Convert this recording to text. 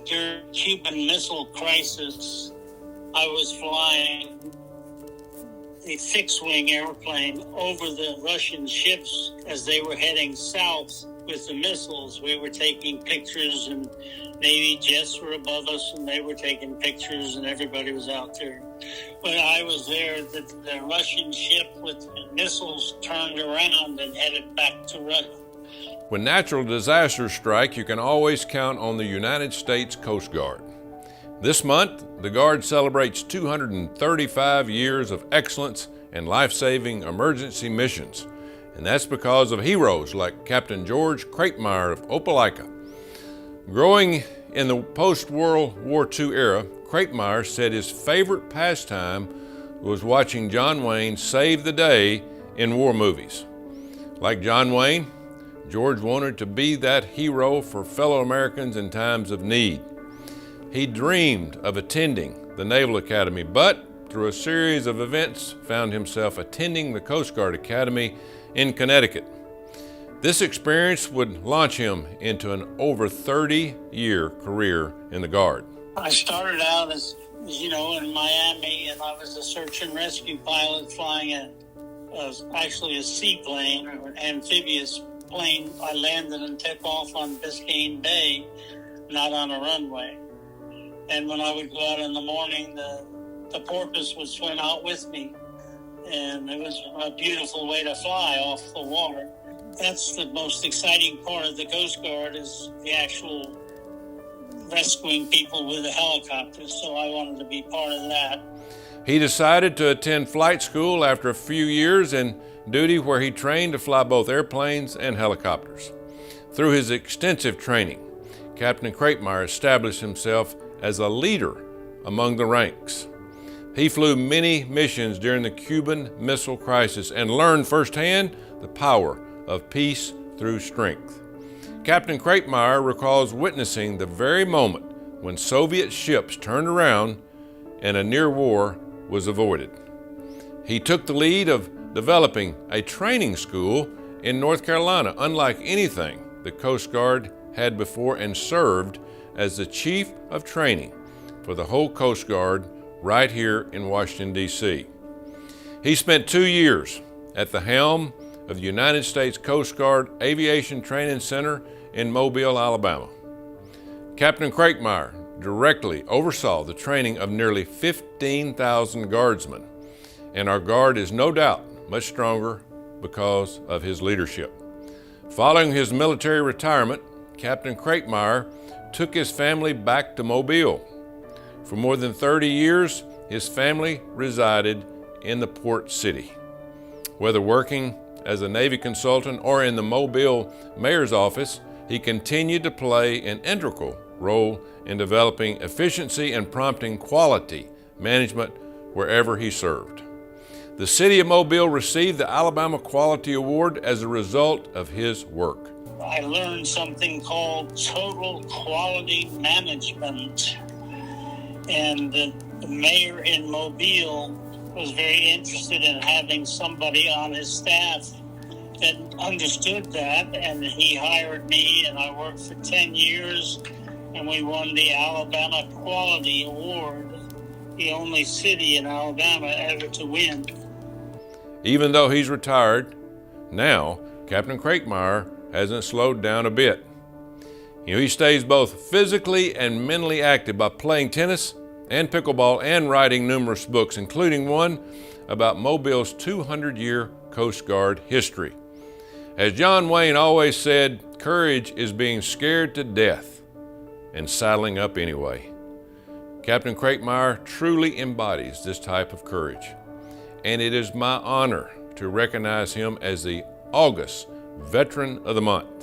during the Cuban Missile Crisis, I was flying a fixed-wing airplane over the Russian ships as they were heading south with the missiles. We were taking pictures, and Navy jets were above us, and they were taking pictures, and everybody was out there. When I was there, the Russian ship with the missiles turned around and headed back to Russia. When natural disasters strike, you can always count on the United States Coast Guard. This month, the Guard celebrates 235 years of excellence and life-saving emergency missions, and that's because of heroes like Captain George Krietemeyer of Opelika. Growing in the post-World War II era, Krietemeyer said his favorite pastime was watching John Wayne save the day in war movies. Like John Wayne, George wanted to be that hero for fellow Americans in times of need. He dreamed of attending the Naval Academy, but through a series of events found himself attending the Coast Guard Academy in Connecticut. This experience would launch him into an over 30-year career in the Guard. I started out as, in Miami, and I was a search and rescue pilot flying actually a seaplane, or an amphibious plane. I landed and took off on Biscayne Bay, not on a runway. And when I would go out in the morning, the porpoise would swim out with me. And it was a beautiful way to fly off the water. That's the most exciting part of the Coast Guard, is the actual rescuing people with a helicopter. So I wanted to be part of that. He decided to attend flight school after a few years in duty, where he trained to fly both airplanes and helicopters. Through his extensive training, Captain Krietemeyer established himself as a leader among the ranks. He flew many missions during the Cuban Missile Crisis and learned firsthand the power of peace through strength. Captain Krietemeyer recalls witnessing the very moment when Soviet ships turned around and a near war was avoided. He took the lead of developing a training school in North Carolina, unlike anything the Coast Guard had before, and served as the Chief of Training for the whole Coast Guard right here in Washington, D.C. He spent 2 years at the helm of the United States Coast Guard Aviation Training Center in Mobile, Alabama. Captain Krietemeyer directly oversaw the training of nearly 15,000 guardsmen, and our Guard is no doubt much stronger because of his leadership. Following his military retirement, Captain Krietemeyer took his family back to Mobile. For more than 30 years, his family resided in the port city. Whether working as a Navy consultant or in the Mobile mayor's office, he continued to play an integral role in developing efficiency and prompting quality management wherever he served. The city of Mobile received the Alabama Quality Award as a result of his work. I learned something called total quality management. And the mayor in Mobile was very interested in having somebody on his staff that understood that, and he hired me, and I worked for 10 years, and we won the Alabama Quality Award, the only city in Alabama ever to win. Even though he's retired, now Captain Krietemeyer hasn't slowed down a bit. He stays both physically and mentally active by playing tennis and pickleball and writing numerous books, including one about Mobile's 200-year Coast Guard history. As John Wayne always said, courage is being scared to death and saddling up anyway. Captain Krietemeyer truly embodies this type of courage, and it is my honor to recognize him as the August Veteran of the Month.